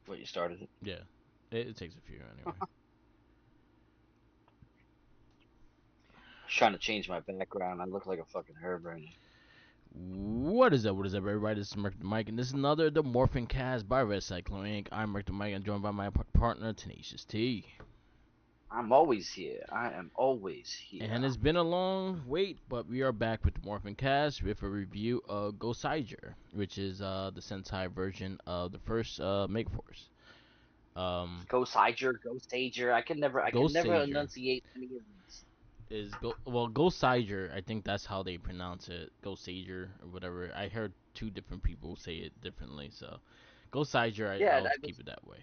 What, you started it? Yeah, it takes a few anyway. I was trying to change my background. I look like a fucking herb right now. What is up? What is up, everybody? This is Merc the Mike, and this is another The MorphinCast by Red Cyclone Inc. I'm Merc the Mike, and joined by my partner, Tenacious T. I'm always here. I am always here. And it's been a long wait, but we are back with the MorphinCast with a review of Goseiger, which is the Sentai version of the first Megaforce. Um, Goseiger. I can never Goseiger enunciate any of these. Goseiger. I think that's how they pronounce it, Goseiger or whatever. I heard two different people say it differently, so Goseiger. Yeah, I'll keep it that way.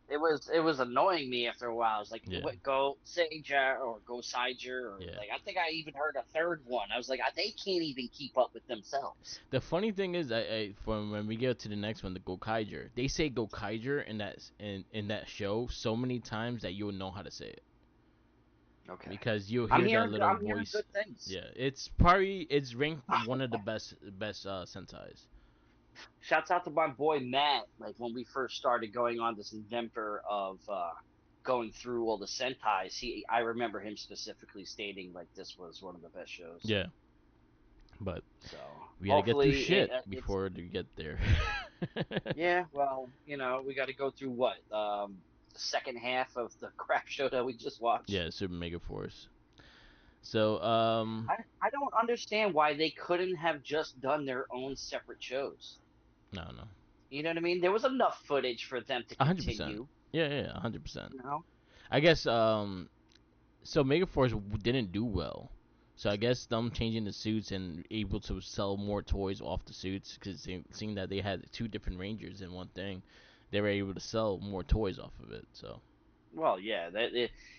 it was annoying me after a while. I was like, Yeah, what, Goseiger or Goseiger or yeah. like I think I even heard a third one. I was like, they can't even keep up with themselves. The funny thing is, from when we get to the next one, the Gokaiger, they say Gokaiger in that show so many times that you'll know how to say it Okay. because you'll I'm hear that hearing little I'm hearing voice. good things. Yeah, it's ranked one of the best Sentais. Shouts out to my boy Matt. Like when we first started going on this adventure of going through all the Sentais, I remember him specifically stating like this was one of the best shows. Yeah, but So we gotta get through hopefully shit it's before we get there. yeah. Well, we got to go through what the second half of the crap show that we just watched. Yeah, Super Mega Force. So I don't understand why they couldn't have just done their own separate shows. no, no, You know what I mean? There was enough footage for them to 100%. continue. Yeah, yeah, 100%. You know? I guess so Megaforce didn't do well. So I guess them changing the suits and able to sell more toys off the suits, because seeing that they had two different Rangers in one thing, they were able to sell more toys off of it. So Well, yeah,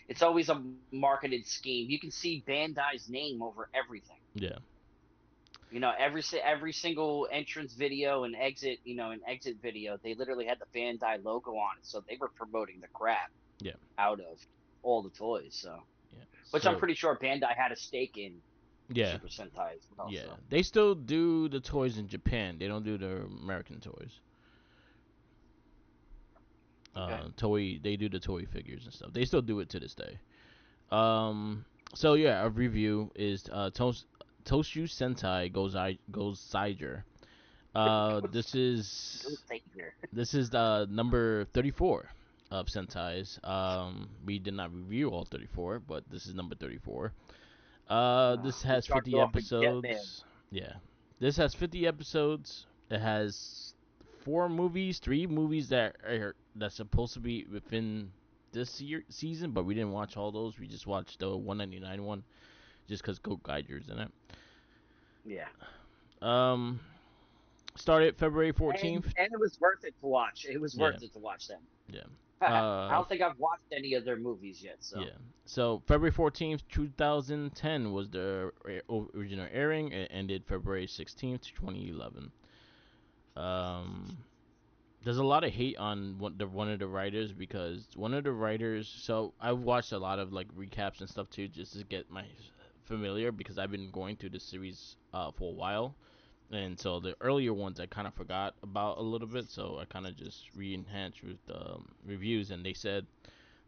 it's always a marketed scheme. You can see Bandai's name over everything. yeah, Every single entrance video and exit, an exit video, they literally had the Bandai logo on it, so they were promoting the crap yeah, out of all the toys. So, yeah. which I'm So pretty sure Bandai had a stake in yeah, Super Sentai as well. yeah, So, they still do the toys in Japan. They don't do the American toys. okay. They do the toy figures and stuff. They still do it to this day. Um, so yeah, a review is Toshu Sentai Goseiger. Uh, Go, this go is Savior. this is the number 34 of Sentais. We did not review all 34, but this is number 34. This We has started 50 off with Jetman. episodes. Yeah, this has 50 episodes. It has three movies that's supposed to be within this season, but we didn't watch all those. We just watched the 199 one, just because Goat Geiger's in it. Yeah. Um, started February And 14th. and it was worth it to watch. It was Yeah, worth it to watch them. yeah. I don't think I've watched any of their movies yet, so Yeah. So February 14th, 2010 was the original airing. It ended February 16th, 2011. Um, there's a lot of hate on one of the writers, because one of the writers. So I've watched a lot of like recaps and stuff too, just to get my familiar, because I've been going through this series for a while, and so the earlier ones I kind of forgot about a little bit. So I kind of just re-enhanced with reviews, and they said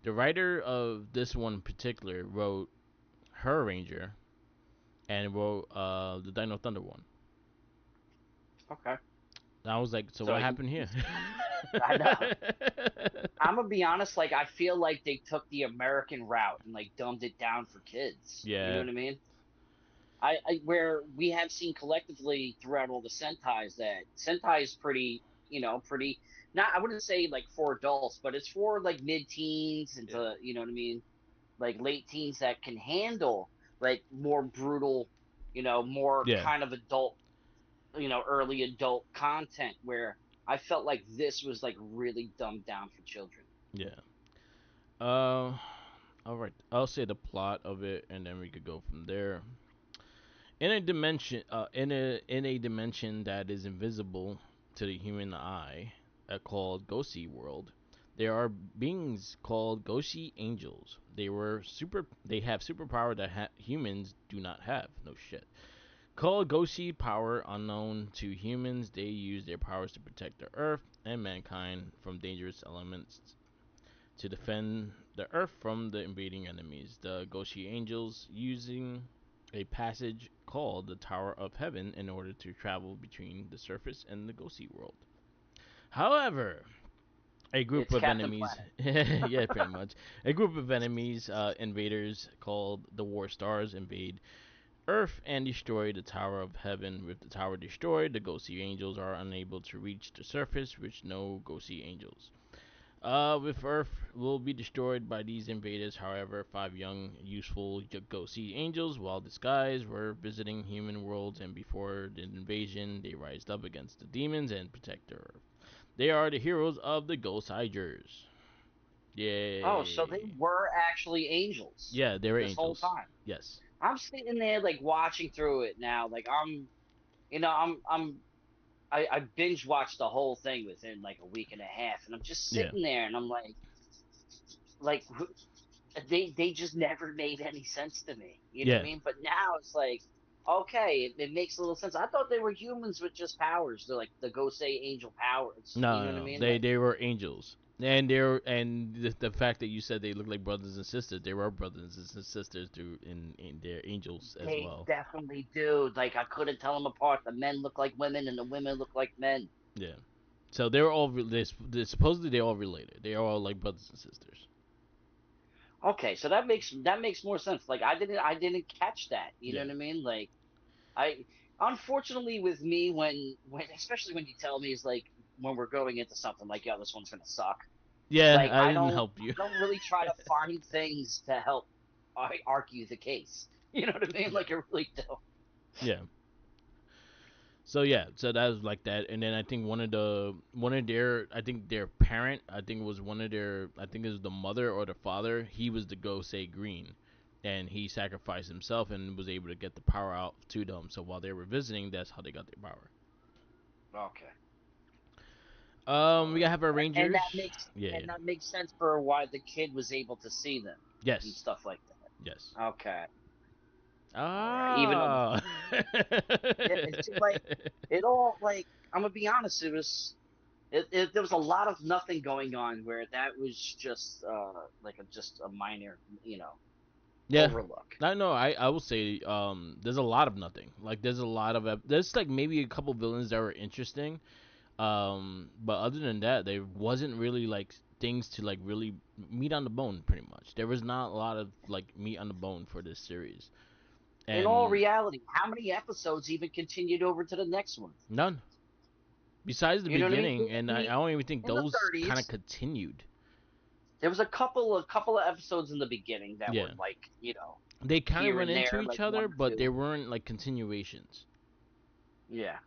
the writer of this one in particular wrote Her Ranger and wrote the Dino Thunder one. okay. And I was like, so So what happened here? I know. I'm gonna be honest. Like I feel like they took the American route and like dumbed it down for kids. You know Yeah, what I mean? Where we have seen collectively throughout all the Sentais that Sentai is pretty, pretty. Not I wouldn't say like for adults, but it's for like mid-teens yeah, into you know what I mean, like late teens that can handle like more brutal, more yeah, kind of adult, early adult content where I felt like this was like really dumbed down for children. yeah. Uh, all right. I'll say the plot of it, and then we could go from there. In a dimension that is invisible to the human eye, called Goshi World, there are beings called Goshi Angels. They have superpower that humans do not have. No shit. Called Goshi power unknown to humans, they use their powers to protect the Earth and mankind from dangerous elements to defend the Earth from the invading enemies. The Goshi angels using a passage called the Tower of Heaven in order to travel between the surface and the Goshi world. However, a group It's of Captain enemies, Planet. yeah, pretty much, a group of enemies, invaders called the War Stars invade Earth and destroy the Tower of Heaven. With the tower destroyed, the Ghostly Angels are unable to reach the surface, which no Ghostly Angels. With Earth will be destroyed by these invaders. However, five young, useful Ghostly Angels, while disguised, were visiting human worlds, and before the invasion, they rised up against the demons and protect Earth. They are the heroes of the Goseigers. Oh, so they Yay! were actually angels Yeah, they were this whole angels. time. Yes. I'm sitting there like watching through it now. Like you know, I binge watched the whole thing within like a week and a half, and I'm just Yeah. sitting there and I'm like they just never made any sense to me. You know what I Yeah. mean? But now it's like, okay, it makes a little sense. I thought they were humans with just powers. They're like the Gosei angel powers. You No, know no, what I no. mean? They were angels, and the fact that you said they look like brothers and sisters, they were brothers and sisters too, in their angels as They well. definitely do. Like I couldn't tell them apart. The men look like women, and the women look like men. Yeah. So they were all they supposedly they all related. They are all like brothers and sisters. Okay, so that makes more sense. Like I didn't catch that. You know Yeah. what I mean? Like I unfortunately with me when especially when you tell me is like when we're going into something like yo this one's gonna suck. Yeah, Like I didn't help you. I don't really try to find things to help argue the case. You know what I mean? Yeah. Like I really do. Yeah. So yeah, so that was like that, and then I think one of their I think their parent I think it was one of their I think it was the mother or the father. He was the Gosei Green, and he sacrificed himself and was able to get the power out to them. So while they were visiting, that's how they got their power. Okay. We gotta have our And Rangers. Yeah, yeah. that makes sense for why the kid was able to see them and Yes, stuff like yes. that. Okay. All right. Even though Ah. yeah, it's just like it all like I'm gonna be honest, there was a lot of nothing going on where that was just like just a minor, Yeah. overlook. I know. I will say there's a lot of nothing. Like there's a lot of there's like maybe a couple villains that were interesting. But other than that, there wasn't really like things to like really meat on the bone. Pretty much, there was not a lot of like meat on the bone for this series, In all and reality, how many episodes even continued over to the next one? none besides the You know what I mean? beginning. And I don't even think In the those kind of 30s, continued. there was a couple of episodes in the beginning that were Yeah, like, they kind of here run and into there, each like one other, or but they two. weren't like continuations. Yeah.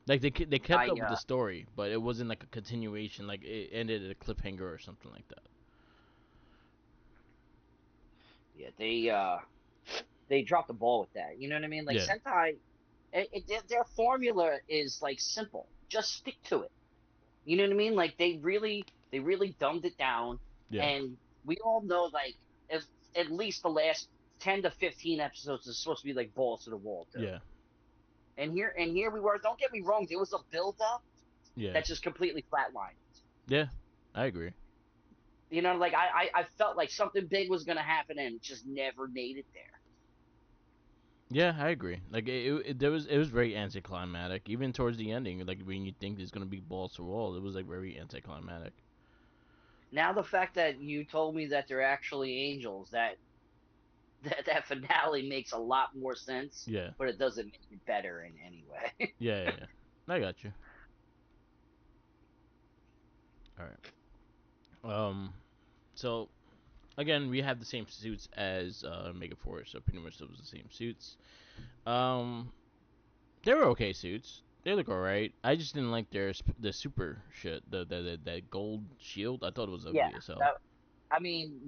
Like they kept I up with the story, but it wasn't like a continuation. Like it ended at a cliffhanger or something like that. yeah, they dropped the ball with that. You know what I mean? Like Yeah, Sentai their formula is like simple. Just stick to it. You know what I mean? Like they really dumbed it down, yeah, and we all know like if at least the last 10 to 15 episodes is supposed to be like balls to the wall too. yeah, And here we were. Don't get me wrong. There was a build up yeah, that just completely flatlined. yeah. I agree. You know, like I felt like something big was gonna happen and it just never made it there. Yeah, I agree. Like there was it was very anticlimactic. Even towards the ending, like when you think there's gonna be balls to wall, it was like very anticlimactic. Now the fact that you told me that they're actually angels, that finale makes a lot more sense, Yeah, but it doesn't make it better in any way. yeah, yeah, yeah. I got you. All right. So again, we have the same suits as Mega Force, so pretty much it was the same suits. Um, they were okay suits. They look alright. I just didn't like the super shit. The that gold shield. I thought it was Yeah, ugly as hell. that, I mean,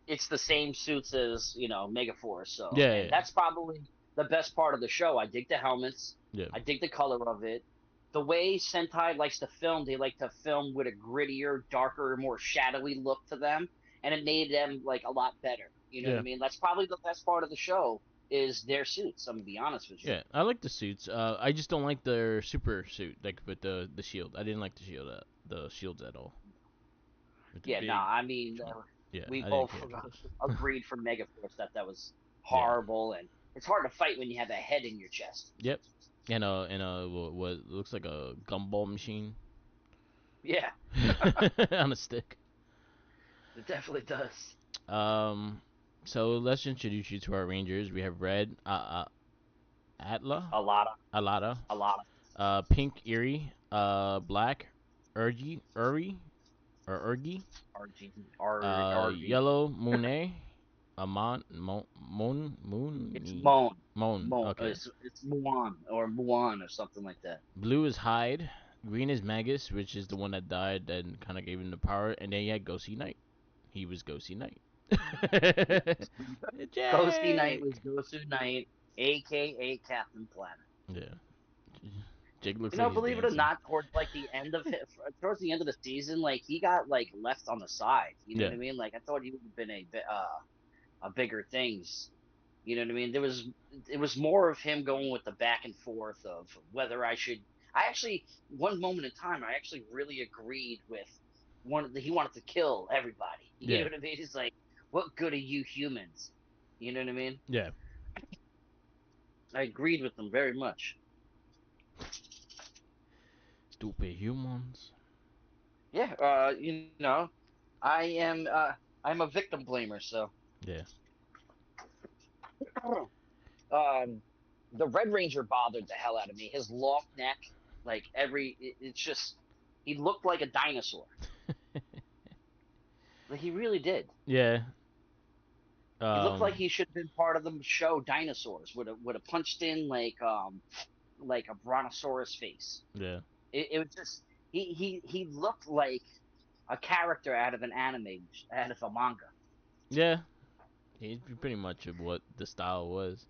it's the same suits as Megaforce, so Yeah, and yeah, that's probably the best part of the show. I dig the helmets. yeah, I dig the color of it. The way Sentai likes to film, they like to film with a grittier, darker, more shadowy look to them, and it made them like a lot better. You know what I yeah, mean? That's probably the best part of the show is their suits. I'm gonna be honest with you. Yeah, I like the suits. I just don't like their super suit, like with the shield. I didn't like the shields at all. With the Yeah, no, big, I mean, yeah, we I didn't both care for those. agreed for Megaforce that that was Yeah. horrible, and it's hard to fight when you have a head in your chest. Yep. And what looks like a gumball machine Yeah, on a stick. it definitely does. Um, so let's introduce you to our Rangers. We have red, Atla, A lot of, Alada, a lot of pink, Erie, black, Uri, or Urgi, RG, RG. yellow, Monet, It's Moon, Moan, Moon. Moan. Okay. It's Muan or something like that. Blue is Hyde. Green is Magus, which is the one that died and kind of gave him the power. And then you had Ghosty Knight. He was Ghosty Knight. Ghosty Knight Jake. was Ghosty Knight, aka Captain Planet. Yeah. Jake looks You like know, he's believe it or dancing. not, towards the end of the season, like he got like left on the side. You know what Yeah. I mean? Like I thought he would have been a bigger things. You know what I mean? It was more of him going with the back and forth of whether I should. I actually one moment in time I actually really agreed with one that he wanted to kill everybody. You know Yeah. what I mean? He's like, what good are you humans? You know what I mean? Yeah. I agreed with them very much. Stupid humans. Yeah, I'm a victim blamer, so Yeah. um the Red Ranger bothered the hell out of me. His long neck, like it's just he looked like a dinosaur. Like he really did. Yeah. He looked like Um. he should have been part of the show Dinosaurs. Would have punched in like a brontosaurus face. Yeah. It was just he looked like a character out of an anime, out of a manga. Yeah. He's pretty much of what the style was.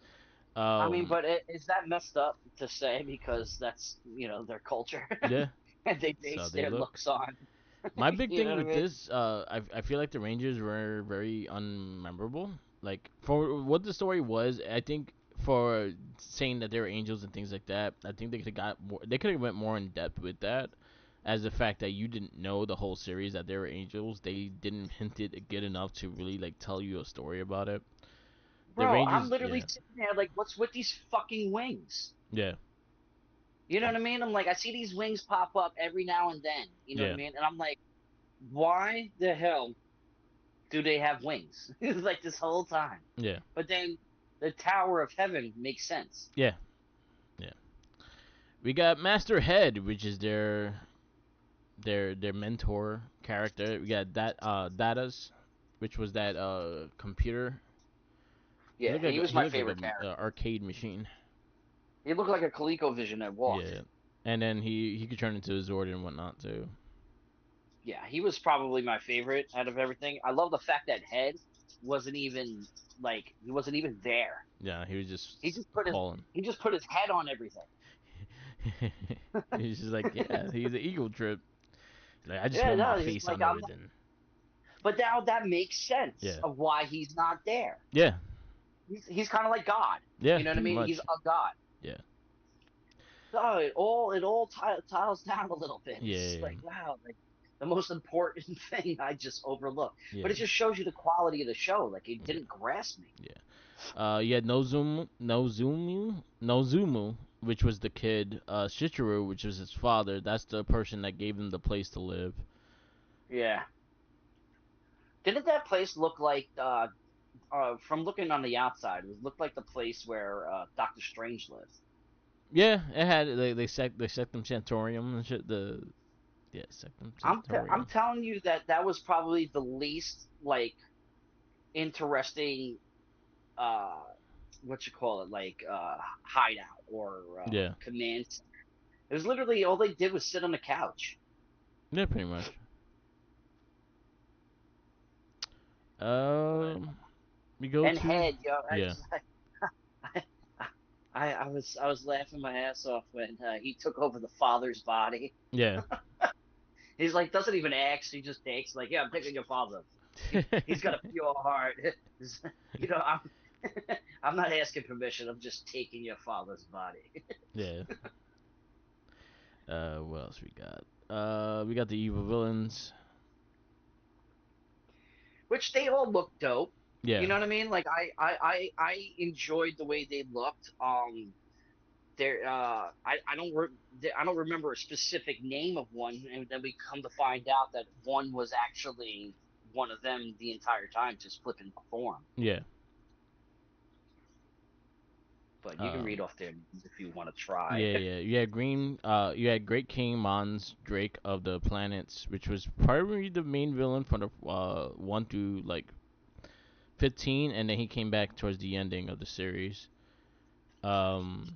I mean, Um. but is that messed up to say because that's their culture Yeah. and they So base they their look. looks on. My big You thing know what I with mean? this, I feel like the Rangers were very unmemorable. Like for what the story was, I think for saying that they were angels and things like that, I think they could have got more. They could have went more in depth with that, as the fact that you didn't know the whole series that they were angels. They didn't hint it good enough to really like tell you a story about it. The Bro, I'm Rangers, literally yeah, sitting there like, what's with these fucking wings? yeah, You know what I mean? I'm like, I see these wings pop up every now and then. You know what I yeah, mean? And I'm like, why the hell do they have wings? Like this whole time. yeah, But then the Tower of Heaven makes sense. yeah, yeah. We got Master Head, which is their mentor character. We got that Data's, which was that computer. Yeah, he was He my looked like favorite a character. arcade machine. He looked like a ColecoVision that walked. Yeah, and then he could turn into a Zord and whatnot too. Yeah, he was probably my favorite out of everything. I love the fact that Head wasn't even he wasn't even there. Yeah, he was just He just put his calling. he just put his head on everything. He's just like, yeah, he's an ego trip. Like, I just Yeah, want my no, he's face like on I'm not, everything. but now that makes sense Yeah, of why he's not there. yeah, He's kind of like God. yeah, You know what I pretty mean? He's much. a God. Yeah, So it all tiles down a little bit. It's just yeah, like wow, like the most important thing I just overlooked. yeah, But it just shows you the quality of the show. Like it yeah, didn't grasp me. yeah. You had Nozumu, which was the kid. Shichiro, which was his father. That's the person that gave him the place to live. Yeah. Didn't that place look like from looking on the outside, it looked like the place where Doctor Strange lived. Yeah, it had they Sectum Santorium and shit. The yeah Sectum I'm Santorium. telling you that was probably the least like interesting uh what you call it like hideout or Yeah, command center. It was literally all they did was sit on the couch. yeah, pretty much. But Um, we go and to head, yo, I yeah, just I was laughing my ass off when he took over the father's body. yeah. He's like doesn't even ask. He just takes like, yeah, I'm taking your father. He's got a pure heart. You know, I'm not asking permission. I'm just taking your father's body. Yeah. What else we got? We got the evil villains. Which they all look dope. You Yeah. know what I mean? Like I enjoyed the way they looked. There I don't remember a specific name of one, and then we come to find out that one was actually one of them the entire time, just flipping form. Yeah. But you can Um. read off there if you want to try. Yeah, yeah. You had Green. You had Great King Mons Drake of the planets, which was probably the main villain from the 1 through like 15, and then he came back towards the ending of the series. Um.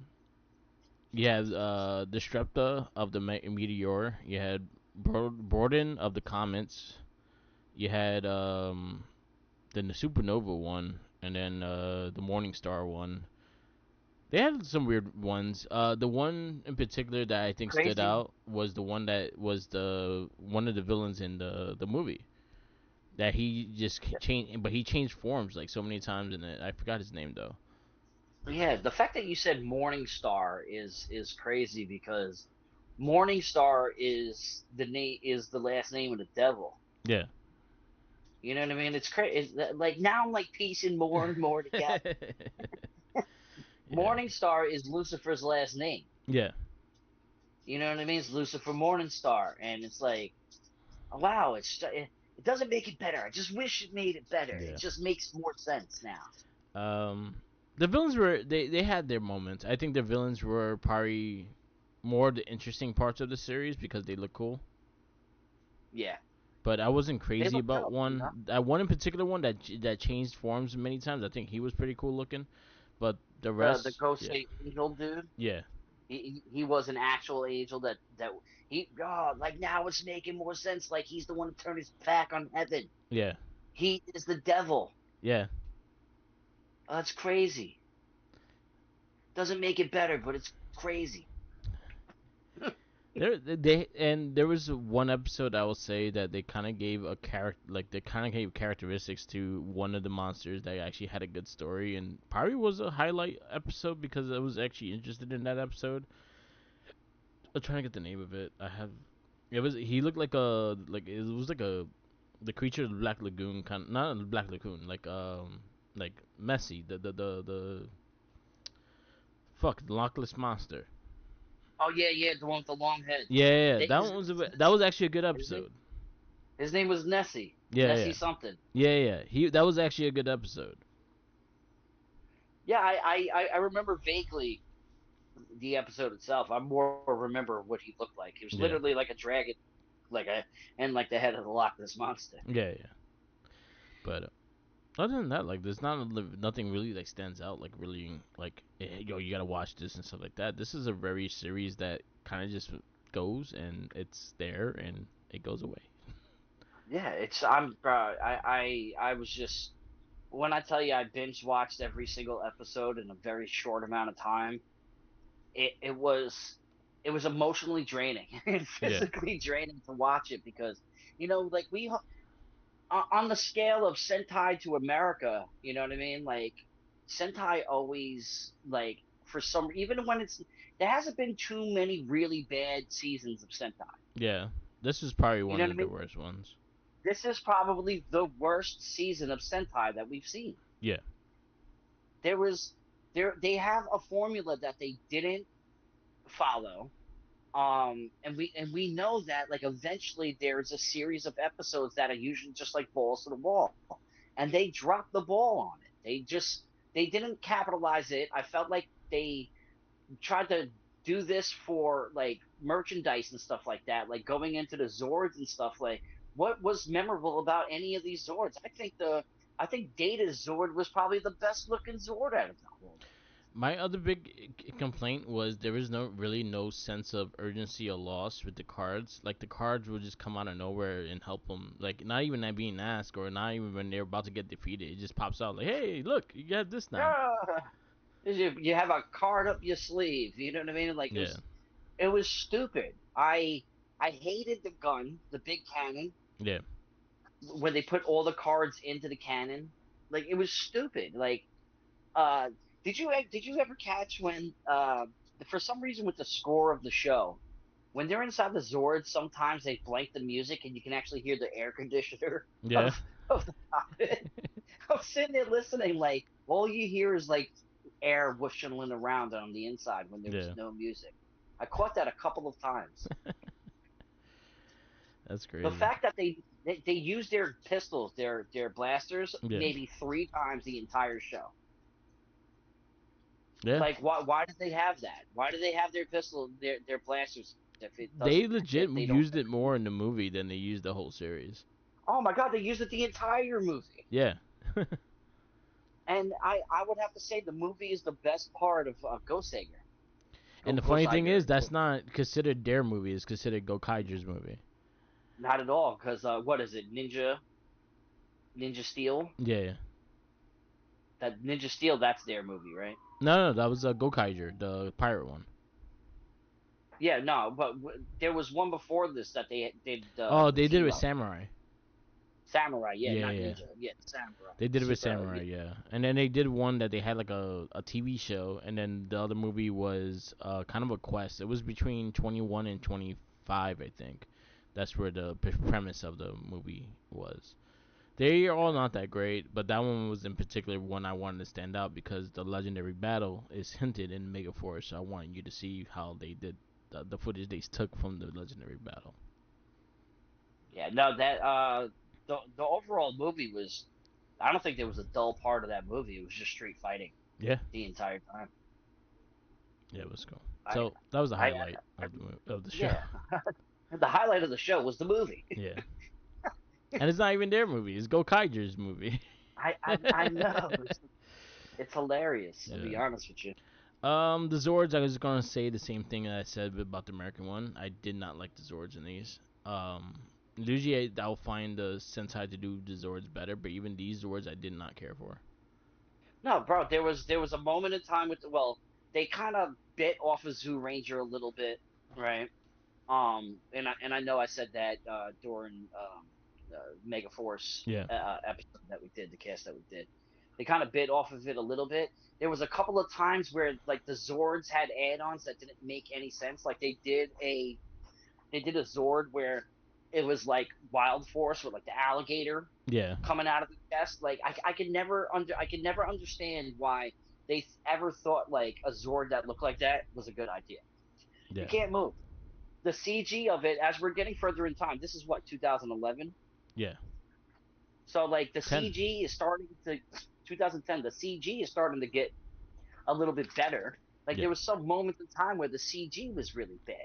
You had Disruptor of the Meteor. You had Borden of the Comets. You had then the Supernova one, and then the Morning Star one. They had some weird ones. The one in particular that I think stood Crazy. out was the one that was the one of the villains in the movie. That he just changed, but he changed forms like so many times in it. I forgot his name though. Yeah, the fact that you said Morning Star is crazy because Morning Star is the last name of the devil. Yeah. You know what I mean? It's crazy. Like now I'm like piecing more and more together. Yeah. Morning Star is Lucifer's last name. Yeah. You know what I mean? It's Lucifer Morning Star, and it's like, wow, it doesn't make it better. I just wish it made it better. It Yeah. just makes more sense now. Um, the villains were they had their moments. I think the villains were probably more the interesting parts of the series because they look cool. Yeah, But I wasn't they crazy look about dope. You know, one. That one in particular one that changed forms many times. I think he was pretty cool looking. But the the rest, yeah, Goseiger Angel dude. yeah, He was an actual angel that he like now it's making more sense. Like he's the one to turn his back on heaven. yeah, He is the devil. yeah. Oh, that's crazy. Doesn't make it better, but it's crazy. There was one episode I will say that they kind of gave a character like they kind of gave characteristics to one of the monsters that actually had a good story and probably was a highlight episode because I was actually interested in that episode. I'm trying to get the name of it. I have it was he looked like a like it was like a the creature of the Black Lagoon kind not a Black Lagoon like Messi the fuck the Lockless Monster. Oh yeah, yeah, the one with the long head. Yeah, yeah, They, that his one name was was that was Nessie. actually a good His name, episode. his name was Nessie. Yeah, Nessie yeah. something. Yeah, yeah. He that was actually a good episode. Yeah, I remember vaguely the episode itself. I more remember what he looked like. He was Yeah. literally like a dragon, like a and like the head of the Loch Ness monster. Yeah, yeah. But other than that, like there's not nothing really like stands out like really like yo you gotta watch this and stuff like that. This is a very series that kind of just goes and it's there and it goes away. Yeah, it's I was just when I tell you I binge watched every single episode in a very short amount of time. It was emotionally draining and Yeah. physically draining to watch it because like on the scale of Sentai to America, you know what I mean? Like Sentai always like for some even when it's there hasn't been too many really bad seasons of Sentai. Yeah. This is probably You one know what I of the mean? worst ones. This is probably the worst season of Sentai that we've seen. Yeah. There was they have a formula that they didn't follow. And we know that like eventually there's a series of episodes that are usually just like balls to the wall, and they dropped the ball on it. They didn't capitalize it. I felt like they tried to do this for like merchandise and stuff like that, like going into the Zords and stuff. Like, what was memorable about any of these Zords? I think Data's Zord was probably the best looking Zord out of the whole lot. My other big complaint was there was no sense of urgency or loss with the cards. Like the cards would just come out of nowhere and help them. Like not even that being asked or not even when they're about to get defeated, it just pops out like, "Hey, look, you got this now." Yeah, you have a card up your sleeve. You know what I mean? Like Yeah, it was stupid. I hated the gun, the big cannon, yeah, when they put all the cards into the cannon. Like it was stupid. Like Uh, did you ever catch when for some reason with the score of the show when they're inside the Zord, sometimes they blank the music and you can actually hear the air conditioner Yeah. of the cockpit. I'm sitting there listening, like all you hear is like air whooshing around on the inside when there was Yeah. no music. I caught that a couple of times. That's The crazy. fact that they use their pistols, their blasters, Yeah. maybe three times the entire show. Yeah. Like why did they have that? Why do they have their pistol their blasters if it They doesn't legit if they don't used it more in the movie than they used the whole series. Oh my god, they used it the entire movie. Yeah. And I would have to say the movie is the best part of Goseiger. And the funny thing is, Goseiger. that's not considered their movie. It's considered Gokaiger's movie. Not at all, because what is it? Ninja Steel? Yeah. Yeah. That Ninja Steel, that's their movie, right? No, no, that was Gokaiger, the pirate one. Yeah, no, but there was one before this that they did Oh, the they did it team with up. Samurai. Samurai, yeah, Yeah, not yeah. Ninja, yeah, Samurai. They did it with Super, Samurai, yeah. yeah. And then they did one that they had like a TV show, and then the other movie was kind of a quest. It was between 21 and 25, I think. That's where the premise of the movie was. They are all not that great, but that one was in particular one I wanted to stand out because the legendary battle is hinted in Megaforce. So I wanted you to see how they did the footage they took from the legendary battle. Yeah, no, that the overall movie was. I don't think there was a dull part of that movie. It was just street fighting Yeah, the entire time. yeah, it was cool. I, So that was the I, highlight I of the show. yeah. The highlight of the show was the movie. Yeah, and it's not even their movie; it's Gokaiger's movie. I know it's hilarious. I'll be Yeah. honest with you. The Zords. I was gonna say the same thing that I said about the American one. I did not like the Zords in these. Usually I'll find the Sentai to do the Zords better, but even these Zords I did not care for. No, bro, there was a moment in time with they kind of bit off of Zoo Ranger a little bit, right? And I know I said that during Mega Force Yeah, episode that we did, the cast that we did. They kind of bit off of it a little bit. There was a couple of times where like the Zords had add-ons that didn't make any sense. Like they did a Zord where it was like Wild Force with like the alligator yeah, coming out of the chest. Like I could never understand why they ever thought like a Zord that looked like that was a good idea. You yeah, can't move. The CG of it as we're getting further in time. This is what 2011. yeah. So like the 10. CG is starting to 2010. The CG is starting to get a little bit better. Like Yeah, there was some moments in time where the CG was really bad.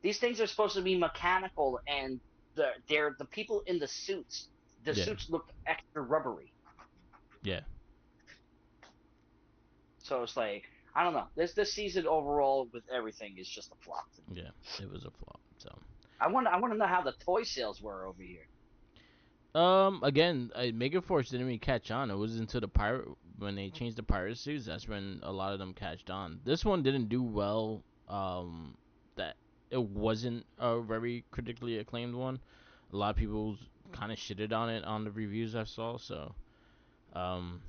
These things are supposed to be mechanical, and the people in the suits. The yeah, suits look extra rubbery. yeah, So it's like I don't know. This season overall with everything is just a flop to me. yeah. It was a flop. So, I want to know how the toy sales were over here. again, Megaforce didn't really catch on. It was until the pirate when they changed the pirate suits. That's when a lot of them catched on. This one didn't do well. That it wasn't a very critically acclaimed one. A lot of people kind of shitted on it on the reviews I saw. So,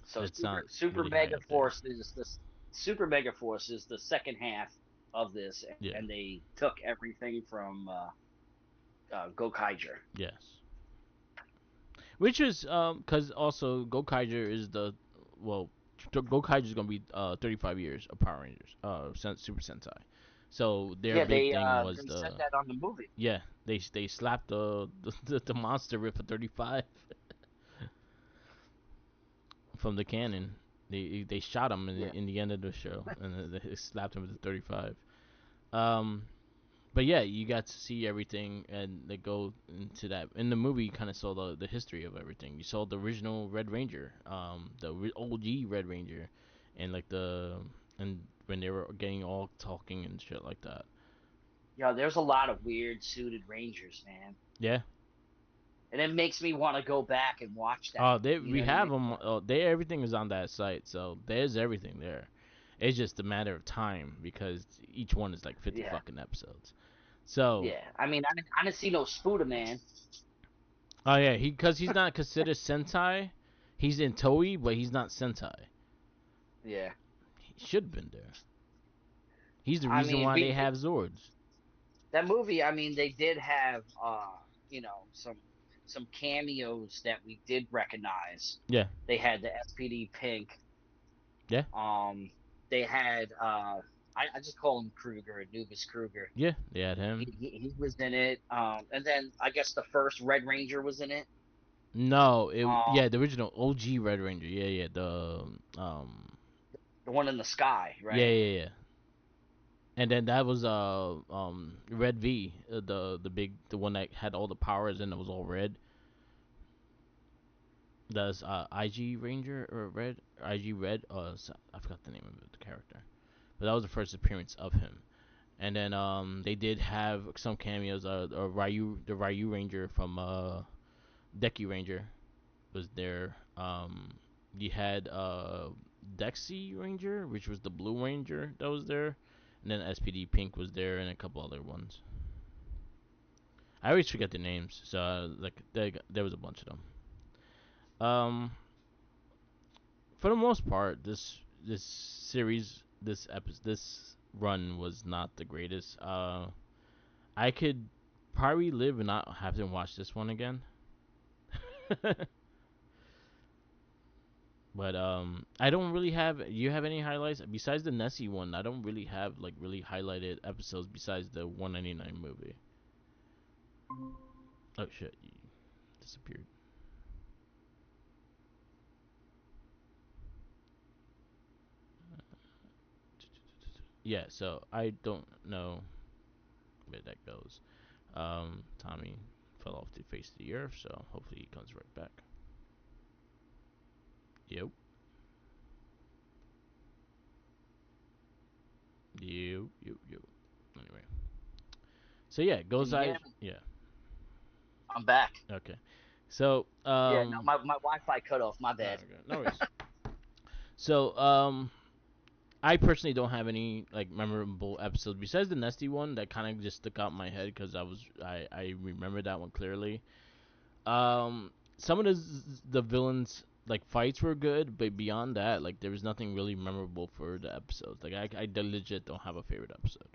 So it's not Super really high Mega up there. Force is this Super Mega Force is the second half of this, Yeah. and they took everything from Gokaiger. Yes. Which is because also Gokaiger is the well, Gokaiger is gonna be 35 years of Power Rangers, Super Sentai. So their Yeah, big thing was they said the that on the movie. yeah they slapped the monster with a 35 from the cannon. They shot him Yeah, in the end of the show and they slapped him with a 35. Um, but yeah, you got to see everything, and they go into that in the movie. You kind of saw the history of everything. You saw the original Red Ranger, the OG Red Ranger, and like and when they were getting all talking and shit like that. there's a lot of weird suited Rangers, man, Yeah. and it makes me want to go back and watch that. They You know we what I have mean? them. They everything is on that site, so there's everything there. It's just a matter of time because each one is like 50 Yeah, fucking episodes. So, yeah. I mean, I didn't see no Spuda man. oh yeah, he because he's not considered Sentai. He's in Toei, but he's not Sentai. Yeah. He should have been there. He's the I reason mean, why they have Zords. that movie, I mean, they did have some cameos that we did recognize. Yeah, They had the SPD Pink. yeah, Um, they had I just call him Kruger, Anubis Kruger. yeah. They had He, him. he he was in it. And then I guess the first Red Ranger was in it. No, Um, yeah, the original OG Red Ranger. Yeah, yeah. the one in the sky, Yeah, right? yeah, yeah. And then that was Red V, the one that had all the powers and it was all red. That's IG Ranger or Red IG Red. I forgot the name of the character, but that was the first appearance of him. And then they did have some cameos. The Ryu Ranger from Deki Ranger was there. You had Dexy Ranger, which was the Blue Ranger that was there, and then SPD Pink was there, and a couple other ones. I always forget the names, so like there was a bunch of them. Um, for the most part, this series, this run was not the greatest. I could probably live and not have to watch this one again. But I don't really have. You have any highlights besides the Nessie one? I don't really have like really highlighted episodes besides the 199 movie. Oh shit, you disappeared. Yeah, so I don't know where that goes. Tommy fell off the face of the earth, so hopefully he comes right back. Yep, yep. Anyway, so yeah, Can you hear Goseiger. me? Yeah, I'm back. okay. So Yeah, no, my Wi-Fi cut off. My bad. okay, no worries. So I personally don't have any like memorable episodes besides the Nesty one that kind of just stuck out in my head because I remember that one clearly. Some of the villains like fights were good, but beyond that, like there was nothing really memorable for the episodes. Like I legit don't have a favorite episode.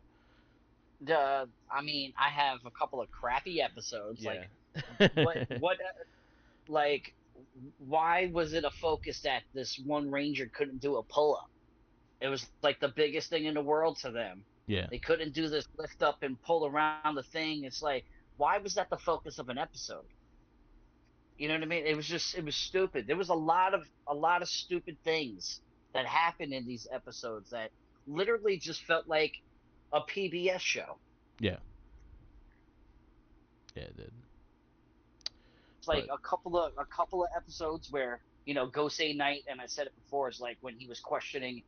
I mean, I have a couple of crappy episodes. Like, Yeah. what like why was it a focus that this one ranger couldn't do a pull-up? It was like the biggest thing in the world to them. Yeah. They couldn't do this lift up and pull around the thing. It's like, why was that the focus of an episode? You know what I mean? It was stupid. There was a lot of stupid things that happened in these episodes that literally just felt like a PBS show. Yeah. Yeah, it did. It's like But a couple of episodes where Gosei Knight, and I said it before, is like when he was questioning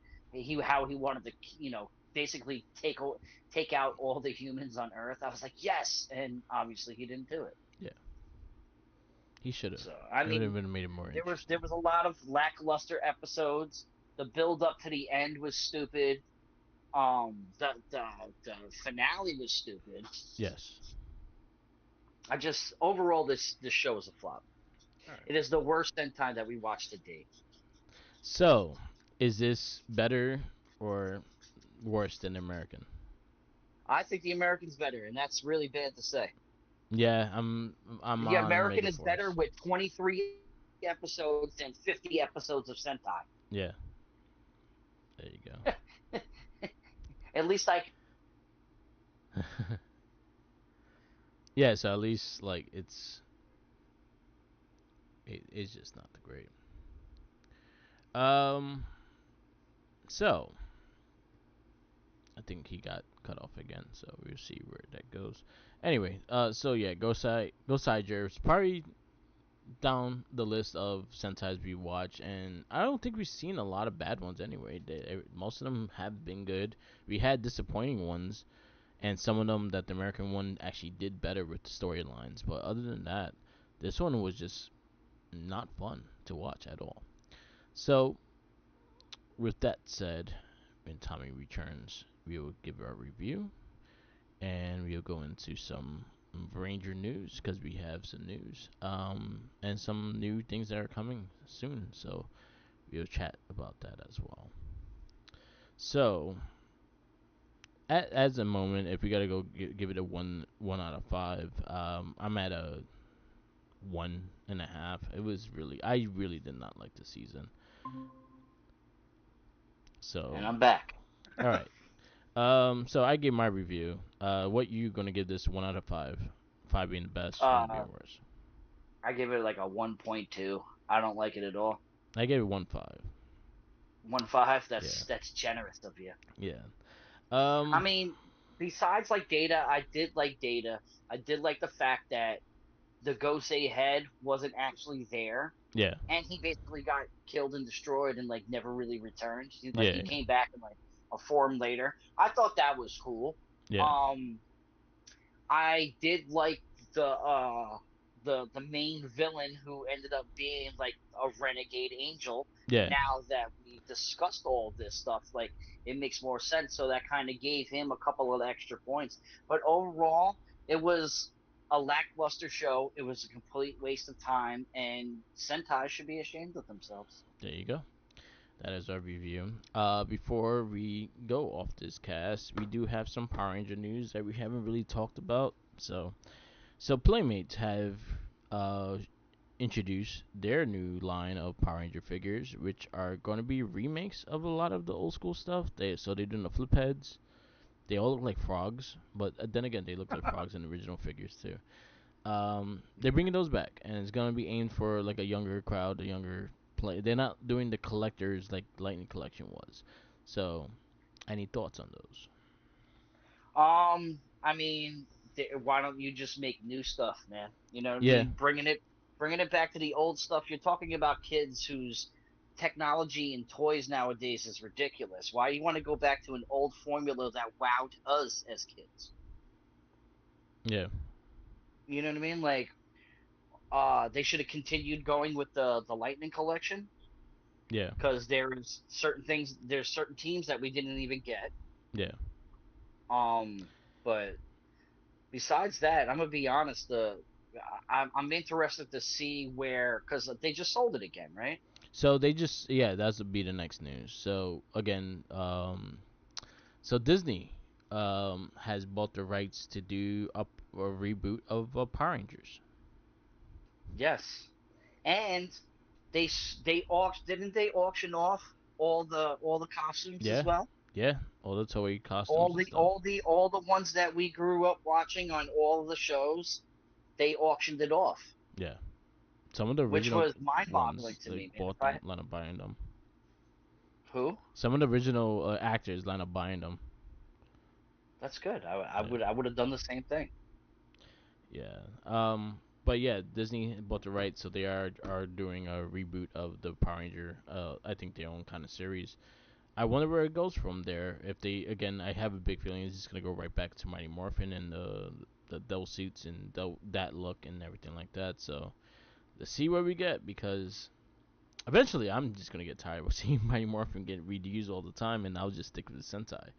how he wanted to basically take out all the humans on Earth. I was like, yes, and obviously he didn't do it. yeah, he should have. So I It would have mean, been made it more there interesting. was a lot of lackluster episodes. The build up to the end was stupid. The finale was stupid. Yes. I just overall this show is a flop. All right. It is the worst Sentai that we watched to date. So, is this better or worse than American? I think the American's better, and that's really bad to say. Yeah, I'm The on American is better Megaforce. with 23 episodes than 50 episodes of Sentai. Yeah, there you At least I go. Yeah, so at least like it's just not the great. Um, so I think he got cut off again, so we'll see where that goes. Anyway, so yeah, Goseiger is probably down the list of Sentai's we watch, and I don't think we've seen a lot of bad ones anyway. Most of them have been good. We had disappointing ones, and some of them that the American one actually did better with the storylines. But other than that, this one was just not fun to watch at all. So, with that said, when Tommy returns, we will give our review and we'll go into some Ranger news because we have some news and some new things that are coming soon. So we'll chat about that as well. So as a moment, if we gotta go give it a one out of five, I'm at a 1.5. It was really I really did not like the season. So And I'm back. all right. So I gave my review. What you gonna give this 1 out of 5? 5 being the best, one Uh, being worse. I give it like a 1.2. I don't like it at all. I gave it 1.5. 1.5. Yeah, That's generous of you. yeah. I Um, mean, besides like Data, I did like Data. I did like the fact that the Gosei head wasn't actually there, yeah, and he basically got killed and destroyed and like never really returned. He yeah, came back in like a form later. I thought that was cool. yeah, Um, I did like the main villain who ended up being like a renegade angel. yeah. Now that we discussed all this stuff, like it makes more sense. So that kind of gave him a couple of extra points. But overall, it was a lackluster show. It was a complete waste of time, and Sentai should be ashamed of themselves. There you go. That is our review. Before we go off this cast, we do have some Power Ranger news that we haven't really talked about. So Playmates have uh introduced their new line of Power Ranger figures, which are going to be remakes of a lot of the old school stuff. They're doing the flip heads. They all look like frogs, but then again, they look like frogs in the original figures too. They're bringing those back, and it's gonna be aimed for like a younger crowd, a younger play. They're not doing the collectors like Lightning Collection was. So, any thoughts on those? I mean, why don't you just make new stuff, man? You know what I Yeah, mean? Bringing it back to the old stuff. You're talking about kids whose technology and toys nowadays is ridiculous. Why do you want to go back to an old formula that wowed us as kids? yeah, You know what I mean? Like, they should have continued going with the Lightning Collection yeah, because there's certain teams that we didn't even get. yeah. Um, but besides that, I'm gonna be honest. I'm interested to see where because they just sold it again, right? So they just that's be the next news. So again, so Disney has bought the rights to do a reboot of Power Rangers. Yes, and didn't they auction off all the costumes as Yeah, well? yeah, all the toy costumes and stuff. All the ones that we grew up watching on all of the shows, they auctioned it off, Yeah, some of the which original was mind-boggling ones to like me, man. If bought I them, line up buying them. who? Some of the original actors line up buying them. That's good. Yeah, I would have done the same thing. yeah. But yeah, Disney bought the rights, so they are doing a reboot of the Power Ranger. I think their own kind of series. I wonder where it goes from there. If they again, I have a big feeling it's just gonna go right back to Mighty Morphin and the Dell suits and that look and everything like that. So let's see where we get because eventually I'm just gonna get tired of seeing Mighty Morphin get reused all the time, and I'll just stick with the Sentai.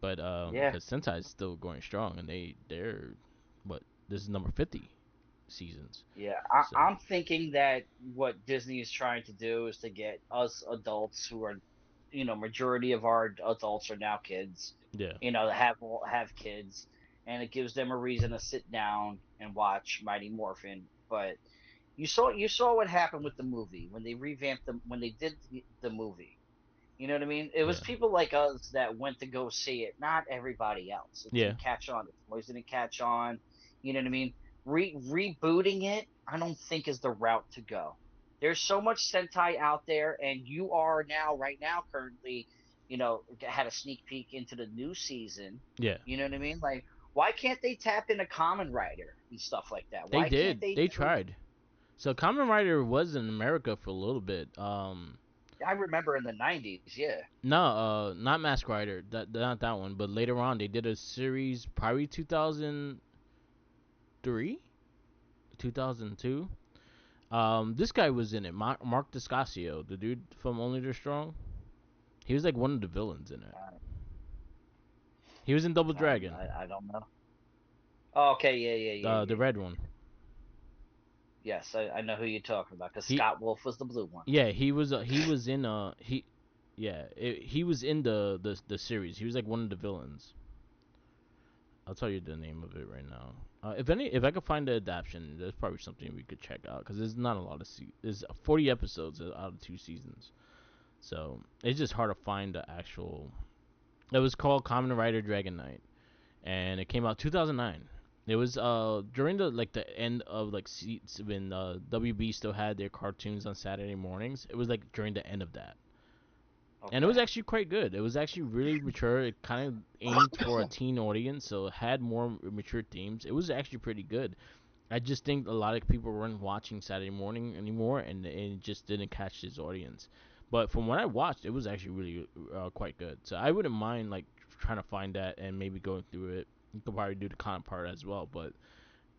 But Yeah, because Sentai is still going strong, and they're what this is number 50 seasons. yeah. So I'm thinking that what Disney is trying to do is to get us adults who are, majority of our adults are now kids, yeah, have kids, and it gives them a reason to sit down and watch Mighty Morphin. But you saw what happened with the movie when they revamped when they did the movie. You know what I mean? It was yeah, people like us that went to go see it, not everybody else. It yeah. didn't catch on. The toys didn't catch on. You know what I mean? Rebooting it, I don't think is the route to go. There's so much Sentai out there, and you are now, right now, currently, had a sneak peek into the new season. Yeah, You know what I mean? Like, why can't they tap into Common Rider and stuff like that? they Why can't did. they They do? tried. So Kamen Rider was in America for a little bit. I remember in the '90s, yeah. No, not Mask Rider. Not that one. But later on, they did a series, probably 2003, 2002. This guy was in it. Mark Discasio, the dude from Only the Strong. He was like one of the villains in it. Uh, He was in Double Dragon. I don't know. Oh, okay, yeah, yeah, yeah, The yeah, red yeah. one. Yes, I know who you're talking about because He Scott Wolf was the blue one. Yeah, he was in he yeah, he was in the series. He was like one of the villains. I'll tell you the name of it right now. If I could find the adaptation, there's probably something we could check out because there's not a lot of there's 40 episodes out of 2 seasons, so it's just hard to find the actual. It was called Kamen Rider Dragon Knight, and it came out 2009. It was during the end of when WB still had their cartoons on Saturday mornings. It was like during the end of that, and it was Okay. actually quite good. It was actually really mature. It kind of aimed for a teen audience, so it had more mature themes. It was actually pretty good. I just think a lot of people weren't watching Saturday morning anymore, and it just didn't catch his audience. But from what I watched, it was actually really quite good. So I wouldn't mind like trying to find that and maybe going through it. You could probably do the con part as well, but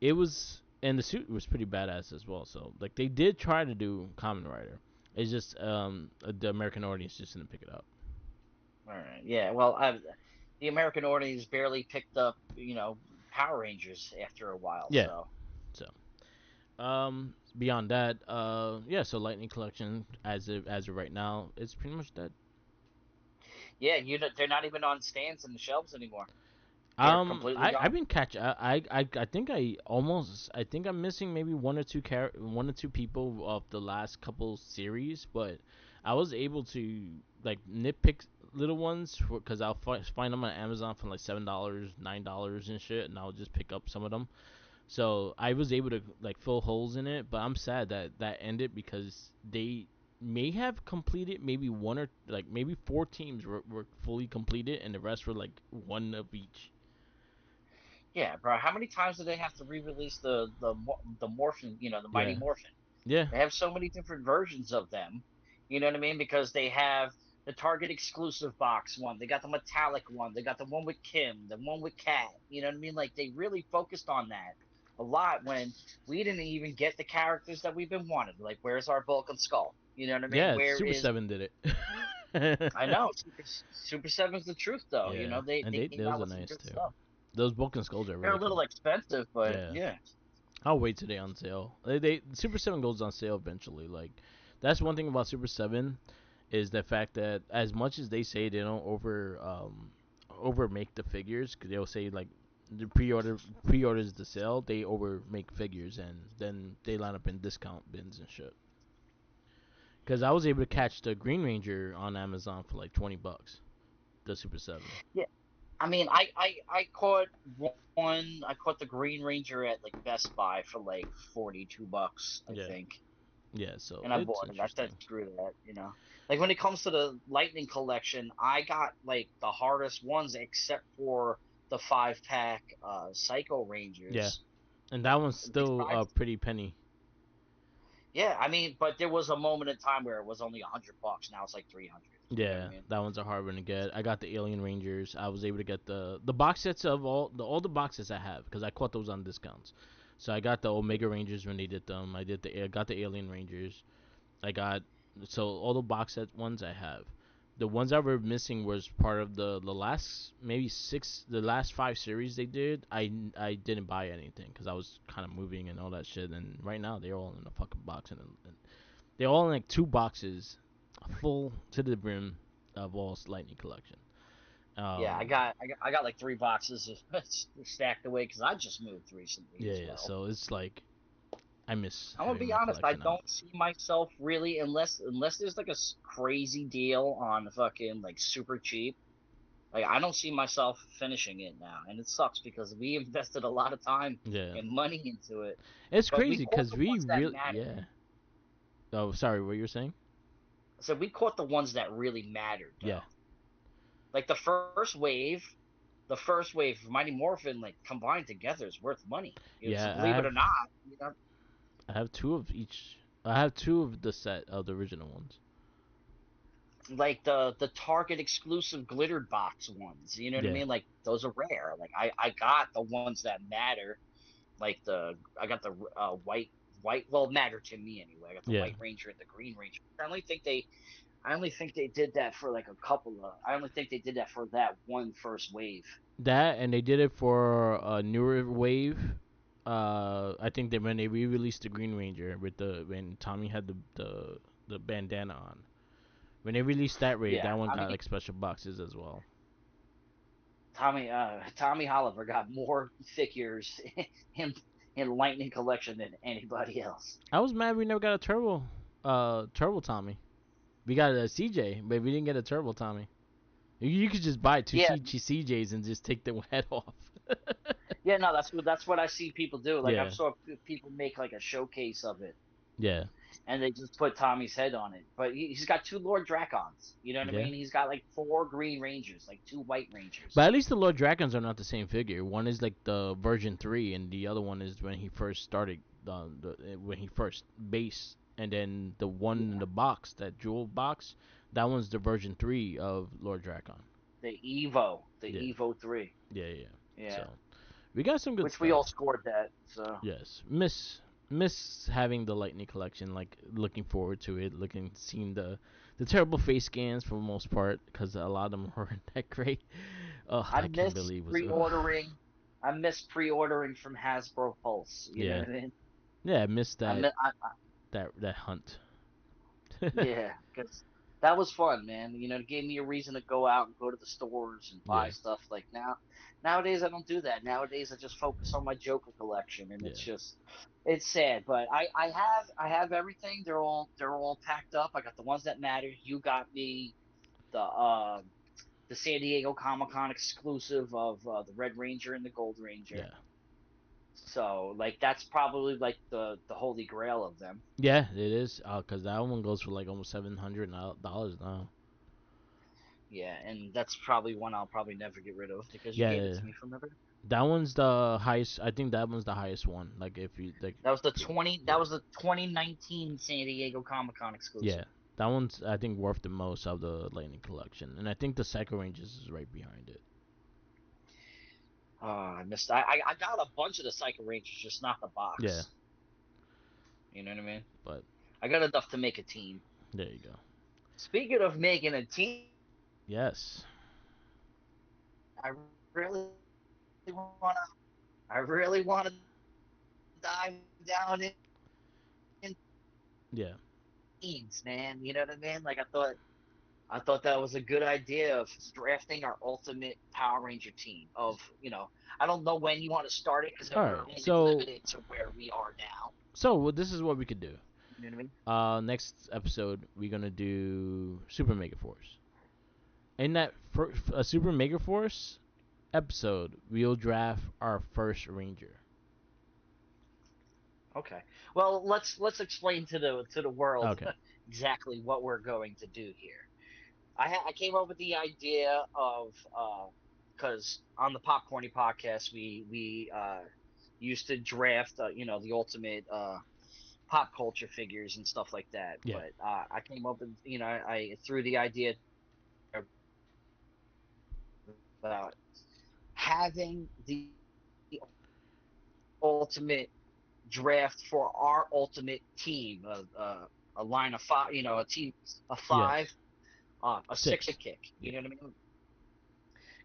it was, and the suit was pretty badass as well. So like they did try to do Kamen Rider. It's just the American audience just didn't pick it up. All right. Yeah. Well, the American audience barely picked up, Power Rangers after a while. Yeah. So So beyond that, yeah. So Lightning Collection as of right now, it's pretty much dead. yeah, they're not even on stands and the shelves anymore. They're completely I've gone. been I think I think I'm missing maybe one or two people of the last couple series, but I was able to like nitpick little ones because I'll find them on Amazon for like $7, $9 and shit, and I'll just pick up some of them. So I was able to like fill holes in it, but I'm sad that that ended because they may have completed maybe one or like maybe four teams were fully completed, and the rest were like one of each. Yeah, bro. How many times do they have to re-release the Morphin, the Mighty Yeah, Morphin? yeah, They have so many different versions of them. You know what I mean? Because they have the Target exclusive box one, they got the metallic one, they got the one with Kim, the one with Kat. You know what I mean? Like they really focused on that a lot when we didn't even get the characters that we've been wanting. Like, where's our Bulk and Skull? You know what I mean? yeah. Where Super is Seven did I it. know Super Seven's the truth though. Yeah, and They came those out are with some nice good too. stuff. Those Vulcan skulls are They're a really little cool. expensive, but Yeah, yeah. I'll wait till they on sale. They Super Seven goes on sale eventually. Like that's one thing about Super Seven is the fact that as much as they say they don't over make the figures, because they'll say like the pre-orders the sale, they over make figures and then they line up in discount bins and shit. Because I was able to Yeah. catch the Green Ranger on Amazon for like $20, the Super Seven. Yeah. I mean, I caught one. I caught the Green Ranger at like Best Buy for like $42, I Yeah, think, yeah. So and I it's bought it. I said, interesting. screw that. Like when it comes to the Lightning collection, I got like the hardest ones, except for the 5 pack Psycho Yeah, Rangers. and that one's still Besides, pretty penny. yeah, I mean, but there was a moment in time where it was only $100. Now it's like 300. You know what I Yeah, mean? that one's a hard one to get. I got the Alien Rangers. I was able to get the box sets of all the boxes I have because I caught those on discounts. So I got the Omega Rangers when they did them. I got the Alien Rangers. I got so all the box set ones I have. The ones that were missing was part of the last maybe the last 5 series they did. I didn't buy anything because I was kind of moving and all that shit. And right now they're all in a fucking box and they're all in like 2 boxes, full to the brim of all Lightning collection. Yeah, Um, I got like 3 boxes of stacked away because I just moved recently yeah, as yeah. well. So it's like I miss I'm gonna having be my honest, I collection out. don't see myself really unless there's like a crazy deal on fucking like super cheap. Like I don't see myself finishing it now, and it sucks because we invested a lot of time Yeah, and money into it. it's But we crazy caught because the we ones that really mattered. yeah. Oh, sorry, what you were saying? So we caught the ones that really mattered Yeah, though. Like the first wave of Mighty Morphin, like combined together, is worth money. So yeah. believe it or not, I have two of each. I have two of the set of the original ones. like the Target exclusive glittered box ones. You know what I Yeah, mean? Like those are rare. Like I got the ones that matter. Like I got the white. Well, matter to me anyway. I got the yeah. White Ranger and the Green Ranger. I only think they did that for like a couple of. I only think they did that for that one first wave. That and they did it for a newer wave. I think that when they re-released the Green Ranger with the when Tommy had the bandana on. When they released that raid, Yeah, that one I got mean like special boxes as well. Tommy Oliver got more figures in in Lightning Collection than anybody else. I was mad we never got a turbo Tommy. We got a CJ, but we didn't get a turbo Tommy. You could just buy two Yeah, CJs and just take the head off. yeah, no, that's what I see people do. Like I've Yeah, saw people make like a showcase of it, yeah, and they just put Tommy's head on it. But he's got two Lord Dracons. You know what I yeah. mean? He's got like four Green Rangers, like two White But Rangers. at least the Lord Dragons are not the same figure. One is like the version 3, and the other one is when he first started, when he first base, and then the one in Yeah, the box, that jewel box, that one's the version 3 of Lord Dragon. the Yeah, Evo 3. yeah, yeah. Yeah, So we got some good which we stuff. all scored that. So Yes, miss having the Lightning collection. Like looking forward to it. Seeing the terrible face scans for the most part because a lot of them weren't that great. Oh, I I can't miss believe it was. Ugh. pre-ordering. I miss pre-ordering from Hasbro Pulse. You know Yeah, what I mean? yeah. I missed I, that mi- I, that hunt. Yeah, because that was fun, man. It gave me a reason to go out and go to the stores and buy Yeah, stuff. Like nowadays I don't do that. Nowadays I just focus on my Joker collection, and yeah, it's sad. But I have everything. They're all packed up. I got the ones that matter. You got me the San Diego Comic Con exclusive of the Red Ranger and the Gold Ranger. yeah, So like that's probably like the holy grail of them. yeah. It is. Cause that one goes for like almost $700 now. Yeah, and that's probably one I'll probably never get rid of because you gave it Yeah, to me from ever. that one's the highest. I think that one's the highest one. Like if you like, That was the the- 20 yeah. that was the 2019 San Diego Comic Con Yeah, exclusive. that one's I think worth the most of the Lightning collection, and I think the Psycho Rangers is right behind it. I missed I got a bunch of the Psycho Rangers, just not the Yeah, box. You know what I mean? but I got enough to make a team. there you go. Speaking of making a team, Yes. I really want to I really want to dive down in Yeah. teams, man. You know what I mean? Like I thought that was a good idea of drafting our ultimate Power Ranger team. I don't know when you want to start it because All we're right. only So limited to where we are now. this is what we could do. You know what I mean? Next episode we're gonna do Super Mega Force. In that Super Mega Force episode, we'll draft our first Ranger. Okay. Well, let's explain to the world Okay. exactly what we're going to do here. I came up with the idea of because on the Popcorny podcast we used to draft the ultimate pop culture figures and stuff like that. Yeah. But I came up with I threw the idea about having the ultimate draft for our ultimate team, a line of five, a team of five, Yes. a six Six. a kick. Yeah. You know what I mean?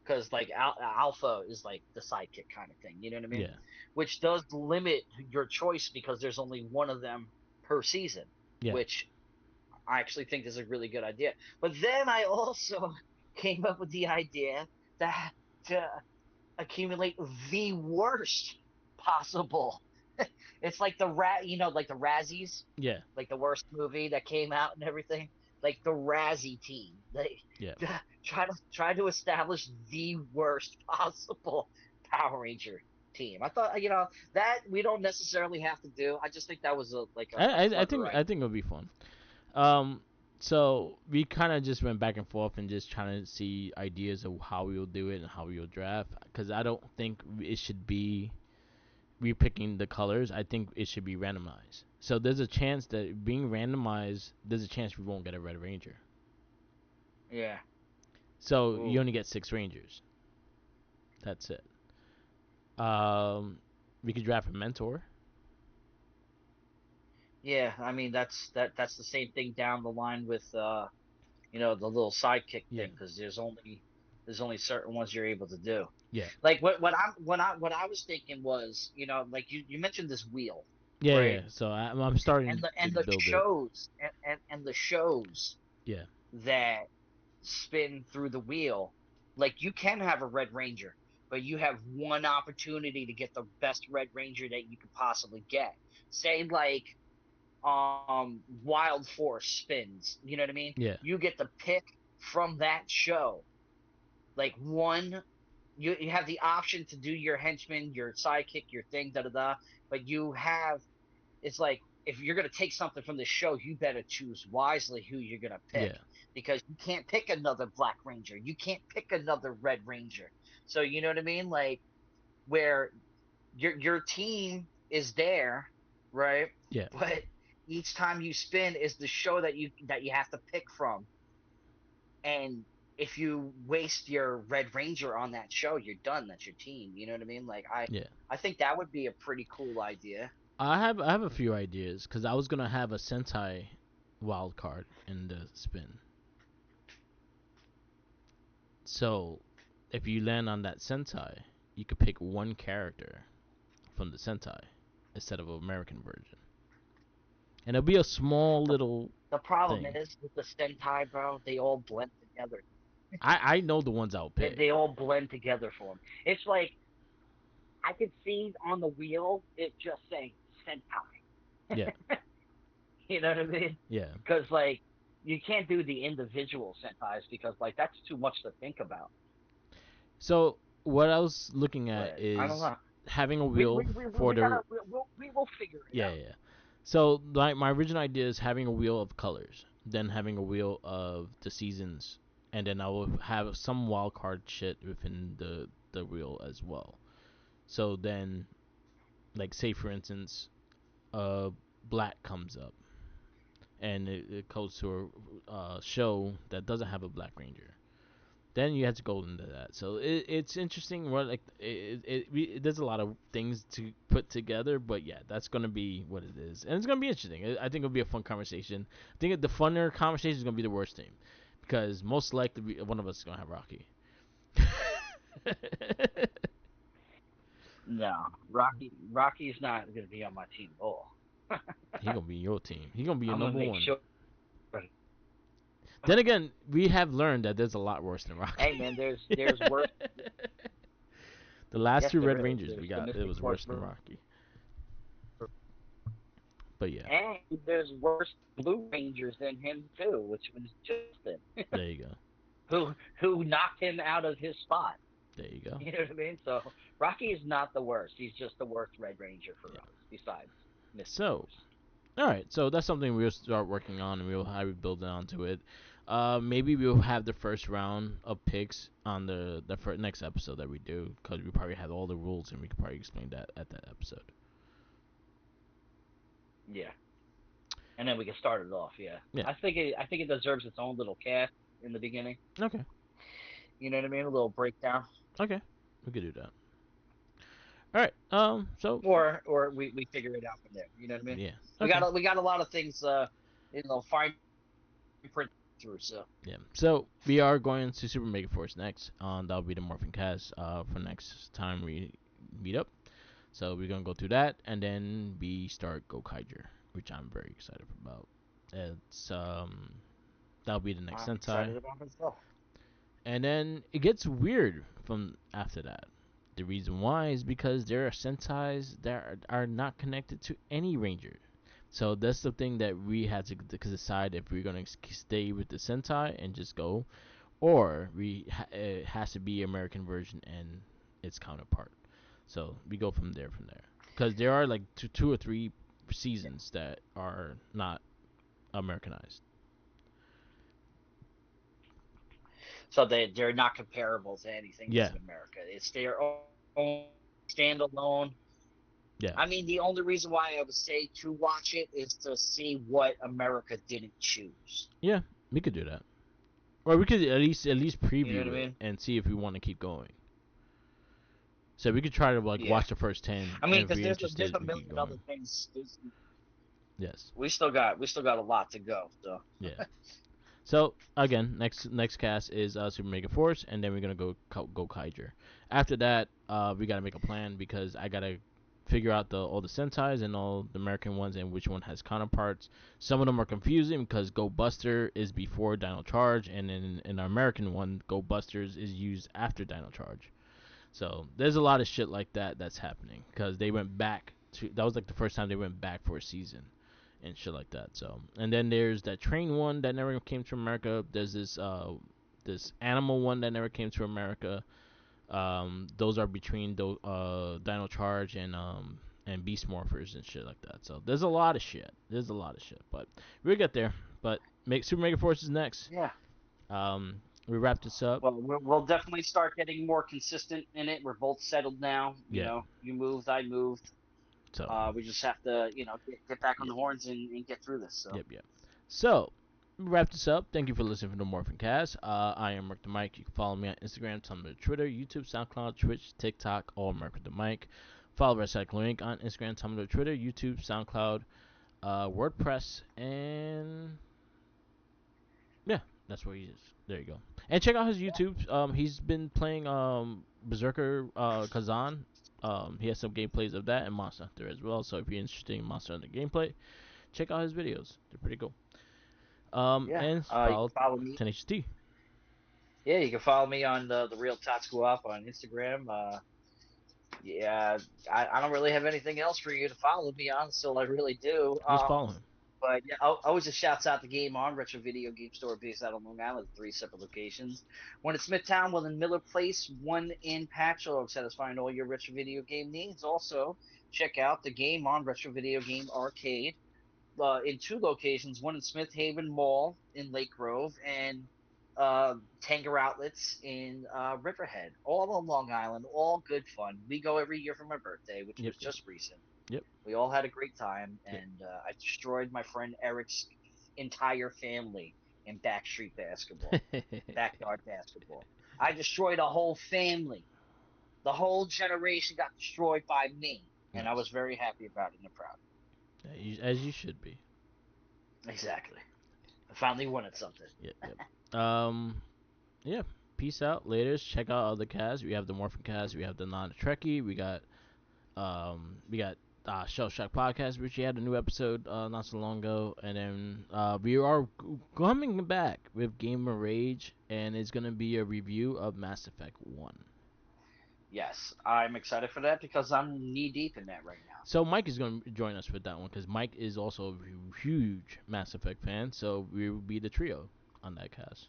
Because like Alpha is like the sidekick kind of thing. You know what I mean? Yeah. Which does limit your choice because there's only one of them per season, Yeah. which I actually think is a really good idea. But then I also came up with the idea that to accumulate the worst possible. It's like like the Razzies, Yeah. like the worst movie that came out and everything. Like the Razzie team, they Yeah. try to establish the worst possible Power Ranger team. I thought that we don't necessarily have to do. I just think that was a I clever think idea. it'll be fun. Um, so we kind of just went back and forth and just trying to see ideas of how we will do it and how we will draft. Because I don't think it should be we picking the colors. I think it should be randomized. So there's a chance that being randomized, there's a chance we won't get a Red Ranger. Yeah. So you Ooh. only get 6 Rangers. That's it. Um, we could draft a mentor. Yeah, I mean that's the same thing down the line with the little sidekick Yeah. thing because there's only There's only certain ones you're able to do. Yeah. Like what I was thinking was, like you mentioned this wheel, Yeah, yeah. right? So I'm starting And the to and the build it. shows and the shows Yeah. that spin through the wheel, like you can have a Red Ranger, but you have one opportunity to get the best Red Ranger that you could possibly get. Say like Wild Force spins, you know what I mean? Yeah. You get to pick from that show. Like one you have the option to do your henchman, your sidekick, your thing, da da da, but you have it's like if you're gonna take something from the show, you better choose wisely who you're gonna pick Yeah. because you can't pick another Black Ranger, you can't pick another Red Ranger. So you know what I mean? Like where your team is there, right? Yeah. But each time you spin is the show that you have to pick from, and if you waste your Red Ranger on that show, you're done. That's your team. You know what I mean? Like Yeah. I think that would be a pretty cool idea. I have a few ideas because I was gonna have a Sentai wild card in the spin. So if you land on that Sentai, you could pick one character from the Sentai instead of an American version, and it'll be a small The little the problem thing. is with the Sentai, bro, they all blend together. I know the ones I'll They, pick. they all blend together for them. It's like I could see on the wheel it just saying Sentai. Yeah. You know what I mean? Yeah. Because like you can't do the individual Sentais because like that's too much to think about. So what I was looking at But I don't is know. having a We wheel we we, for we gotta the we will figure it yeah, out. yeah. Yeah. So like my original idea is having a wheel of colors, then having a wheel of the seasons, and then I will have some wild card shit within the wheel as well. So then, like say for instance, black comes up, and it goes to a show that doesn't have a black ranger. Then you have to go into that. So it's interesting. What like there's a lot of things to put together, but yeah, that's gonna be what it is, and it's gonna be interesting. I think it'll be a fun conversation. I think the funner conversation is gonna be the worst team, because most likely one of us is gonna have Rocky. No, Rocky's not gonna be on my team at all. He gonna be your team. He gonna be your I'm gonna number make one. sure. Then again, we have learned that there's a lot worse than Rocky. Hey man, there's worse. The last Yes, two Red there is. Rangers we There's the got, it Mystic was Force worse than Rocky. But yeah, and there's worse Blue Rangers than him too, which was Justin, there you go. who knocked him out of his spot. There you go. You know what I mean? So Rocky is not the worst. He's just the worst Red Ranger for Yeah. us, besides Mystic So Force. all right, so that's something we'll start working on, and we'll have it build onto it. Maybe we'll have the first round of picks on the next episode that we do, because we probably have all the rules, and we could probably explain that at that episode. Yeah, and then we can start it off. Yeah, Yeah. I think it deserves its own little cast in the beginning. Okay. You know what I mean? A little breakdown, Okay. We could do that. All right. So or we figure it out from there. You know what I mean? yeah. We Okay. got we got a lot of things fine print through. So Yeah. So we are going to Super Mega Force next. That'll be the MorphinCast. For next time we meet up. So we're gonna go through that, and then we start Goseiger, which I'm very excited about. It's that'll be the next I'm Sentai, excited about myself. and then it gets weird from after that. The reason why is because there are Sentais that are not connected to any Ranger. So that's the thing that we had to decide if we're gonna stay with the Sentai and just go, or it has to be American version and its counterpart. So we go from there. Because there are like two or three seasons that are not Americanized. So they're not comparable to anything that's Yeah, in America. It's their own standalone. yeah, I mean, the only reason why I would say to watch it is to see what America didn't choose. yeah. We could do that, or we could at least You know what I preview it mean? and see if we want to keep going. So we could try to like Yeah. watch the first 10, I and mean, if because we're there's interested, a we keep million other going. things. Yes, We still got a lot to go. So yeah. So again, next cast is Super Mega Force, and then we're gonna go Kaiger. After that, we gotta make a plan because I gotta figure out all the Sentais and all the American ones and which one has counterparts. Some of them are confusing because Go Buster is before Dino Charge, and in our American one, Go Busters is used after Dino Charge. So there's a lot of shit like that that's happening because they went back to that was like the first time they went back for a season and shit like that. So and then there's that train one that never came to America. There's this animal one that never came to America. Those are between Dino Charge and Beast Morphers and shit like that. So there's a lot of shit. There's a lot of shit, but we'll get there. But Super Mega Force is next. Yeah. Um, we wrap this up. Well, we'll definitely start getting more consistent in it. We're both settled now. You Yeah. know, you moved, I moved. So We just have to, get back on yeah. the horns and get through this. So, Yep. So wrap this up. Thank you for listening to the MorphinCast. I am Mark the Mike. You can follow me on Instagram, Tumblr, Twitter, YouTube, SoundCloud, Twitch, TikTok, all Mark the Mike. Follow Recycle Inc. on Instagram, Tumblr, Twitter, YouTube, SoundCloud, WordPress, and yeah, that's where he is. There you go. And check out his YouTube. He's been playing Berserker Kazan. He has some gameplays of that and Monster Hunter as well. So if you're interested in Monster Hunter gameplay, check out his videos. They're pretty cool. yeah, And you can follow follow me. Tenacious D. Yeah, you can follow me on the Real Tatsuo up on Instagram. Yeah, I don't really have anything else for you to follow, to be honest. So I really do. Just follow him. But yeah, always just shouts out the Game On Retro Video Game Store based out of Long Island, three separate locations. One in Smithtown, one in Miller Place, one in Patchogue, satisfying all your retro video game needs. Also, check out the Game On Retro Video Game Arcade in two locations, one in Smith Haven Mall in Lake Grove and Tanger Outlets in Riverhead, all on Long Island, all good fun. We go every year for my birthday, which Yep, was yep, just recent. yep, We all had a great time, yep. and I destroyed my friend Eric's entire family in backstreet basketball, backyard basketball. I destroyed a whole family. The whole generation got destroyed by me, and I Nice. was very happy about it and proud. As you should be. Exactly. I finally wanted something. Yep, yep. Yeah. Peace out. Laters. Check out other casts. We have the Morphin cast. We have the Non Trekkie. We got Shell Shock podcast, which we had a new episode not so long ago, and then we are coming back with Gamer Rage, and it's gonna be a review of Mass Effect 1. Yes, I'm excited for that because I'm knee deep in that right now. So Mike is going to join us with that one because Mike is also a huge Mass Effect fan. So we will be the trio on that cast.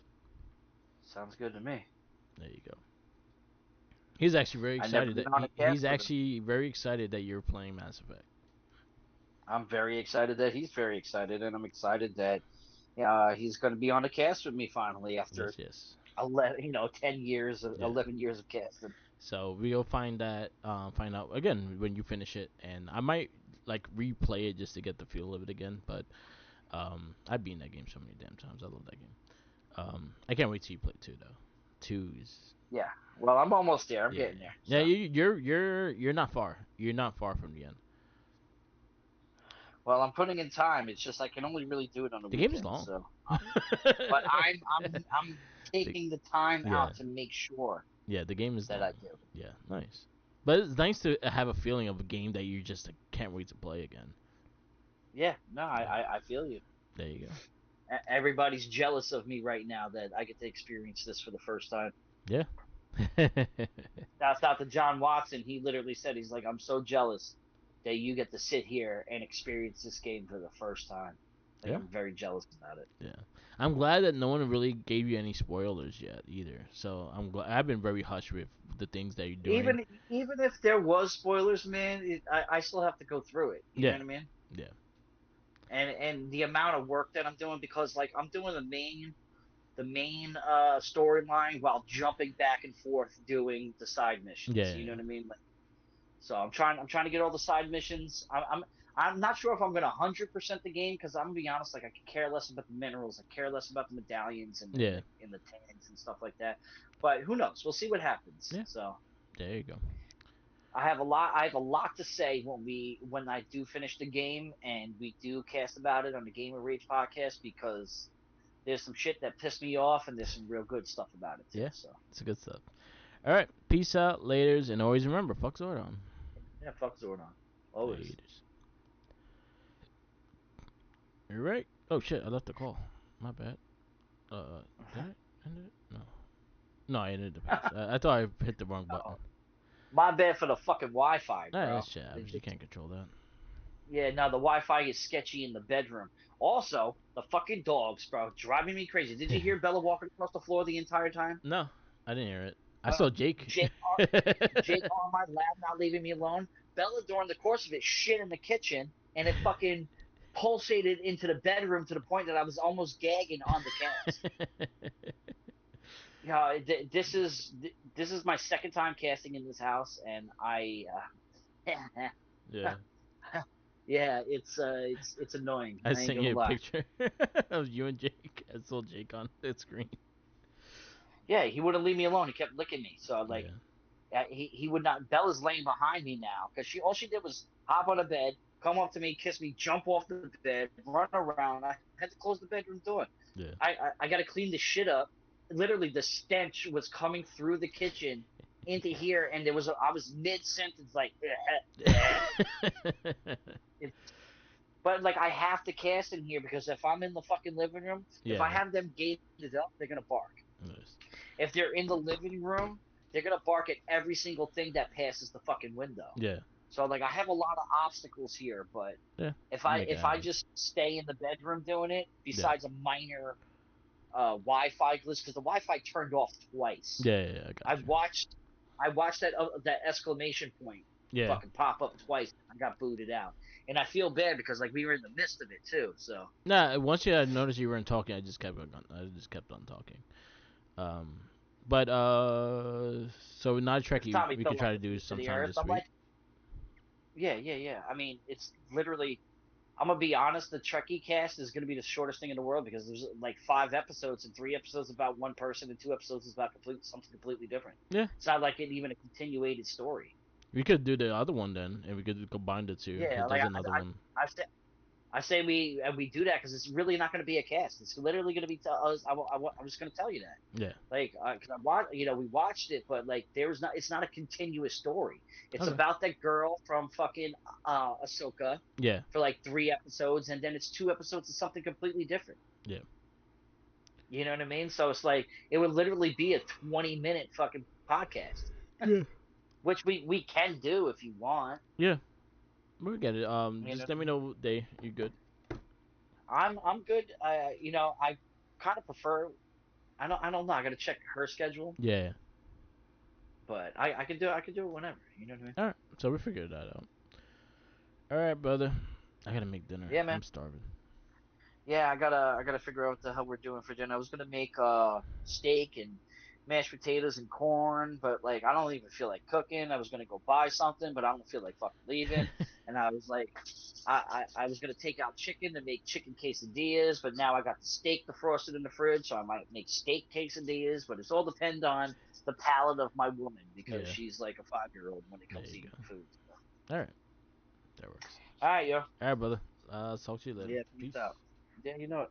Sounds good to me. There you go. He's actually very I never excited been that on a cast he's with him. actually very excited that you're playing Mass Effect. I'm very excited that he's very excited, and I'm excited that he's going to be on a cast with me finally Yes, after yes, 11, 10 years, yeah. 11 years of casting. So we'll find out again when you finish it, and I might like replay it just to get the feel of it again. But I've been in that game so many damn times. I love that game. I can't wait till you play two though. Two is Yeah. Well, I'm almost there. I'm yeah, getting there. yeah. So You're not far. You're not far from the end. well, I'm putting in time. It's just I can only really do it on the The game is weekends. long. So, but I'm the, taking the time yeah, out to make sure yeah. The game is that long. I do. Yeah, nice. But it's nice to have a feeling of a game that you just can't wait to play again. Yeah. No, Yeah, I feel you. there you Everybody's jealous of me right now that I get to experience this for the first time. go. Yeah. Shouts out to John Watson. He literally said, he's like, I'm so jealous that you get to sit here and experience this game for the first time. Like, Yeah. I'm very jealous about it. Yeah. I'm glad that no one really gave you any spoilers yet either. So I'm glad I've been very hush with the things that you're doing. Even if there was spoilers, man, I still have to go through it. You know Yeah. what I mean? Yeah. And the amount of work that I'm doing, because like I'm doing the main storyline while jumping back and forth doing the side missions. Yeah. You know what I mean? Like, so I'm trying to get all the side missions. I'm not sure if I'm gonna 100% the game because I'm gonna be honest, like I could care less about the minerals, I care less about the medallions and Yeah. in the tanks and stuff like that. But who knows? We'll see what happens. Yeah. So There you go. I have a lot to say when I do finish the game and we do cast about it on the Game of Rage podcast because there's some shit that pissed me off, and there's some real good stuff about it too. Yeah, So it's good stuff. All right, peace out, laters, and always remember, fuck Zordon. yeah, fuck Zordon. Always. Laters. You right? Oh shit, I left the call. My bad. Did I end it? No. No, I ended the page. I thought I hit the wrong button. Oh, my bad for the fucking Wi-Fi, Nah, bro. that shit happens. You It's can't control that. Yeah, no, the Wi-Fi is sketchy in the bedroom. Also, the fucking dogs, bro, driving me crazy. Did you hear Bella walking across the floor the entire time? No, I didn't hear it. I Uh, saw Jake. Jake, Jake on my lap, not leaving me alone. Bella, during the course of it, shit in the kitchen, and it fucking pulsated into the bedroom to the point that I was almost gagging on the cast. Yeah, this is my second time casting in this house, and Yeah. yeah, it's annoying. I I ain't sent gonna you a lie. picture of you and Jake. I saw Jake on the screen. Yeah, he wouldn't leave me alone. He kept licking me. So like, Yeah. he would not. Bella's laying behind me now because she all she did was hop on the bed, come up to me, kiss me, jump off the bed, run around. I had to close the bedroom door. Yeah. I got to clean the shit up. Literally, the stench was coming through the kitchen into here, and I was mid sentence like, it, but like I have to cast in here because if I'm in the fucking living room, if I Yeah. have them gated up, they're gonna bark. Nice. If they're in the living room, they're gonna bark at every single thing that passes the fucking window. Yeah. So like I have a lot of obstacles here, but Yeah. if You I make it if I happen. just stay in the bedroom doing it, Yeah. besides a minor Wi-Fi glitch, because the Wi-Fi turned off twice. Yeah. Yeah. I got I you. watched I watched that exclamation point Yeah. fucking pop up twice. I got booted out, and I feel bad because like we were in the midst of it too. So Nah. Once you noticed you weren't talking, I just kept on. I just kept on talking. Um. But so not because Trekkie. Tommy We could fell off try to the do face of the sometime earth, this I'm week. like, yeah. I mean, it's literally I'm gonna be honest. The Trekkie cast is gonna be the shortest thing in the world because there's like 5 episodes and 3 episodes about one person and 2 episodes is about something completely different. Yeah. It's not like it even a continuated story. We could do the other one then, and we could combine the two Yeah, because like there's another one. I say we do that because it's really not gonna be a cast. It's literally gonna be us. I'm just gonna tell you that. Yeah. Like, because I watched, we watched it, but like, it's not a continuous story. It's Okay. about that girl from fucking Ahsoka Yeah. for like 3 episodes, and then it's 2 episodes of something completely different. Yeah. You know what I mean? So it's like it would literally be a 20-minute fucking podcast, Yeah. which we can do if you want. Yeah. We get it. You know, Just let me know what day you good. I'm good. I kind of prefer. I don't know. I got to check her schedule, Yeah. but I could do it whenever. You know what I mean? All right. So we figured that out. All right, brother. I gotta make dinner. Yeah, man. I'm starving. Yeah, I gotta figure out what the hell we're doing for dinner. I was gonna make steak and mashed potatoes and corn, but like I don't even feel like cooking. I was gonna go buy something, but I don't feel like fucking leaving. And I was like, I was gonna take out chicken to make chicken quesadillas, but now I got the steak defrosted in the fridge, so I might make steak quesadillas. But it's all depend on the palate of my woman because Yeah. she's like a 5-year-old when it There comes to you eating go. food. All right. That works. All right, yo. All right, brother. Talk to you later. Yeah, peace Peace. out. Yeah, you know it.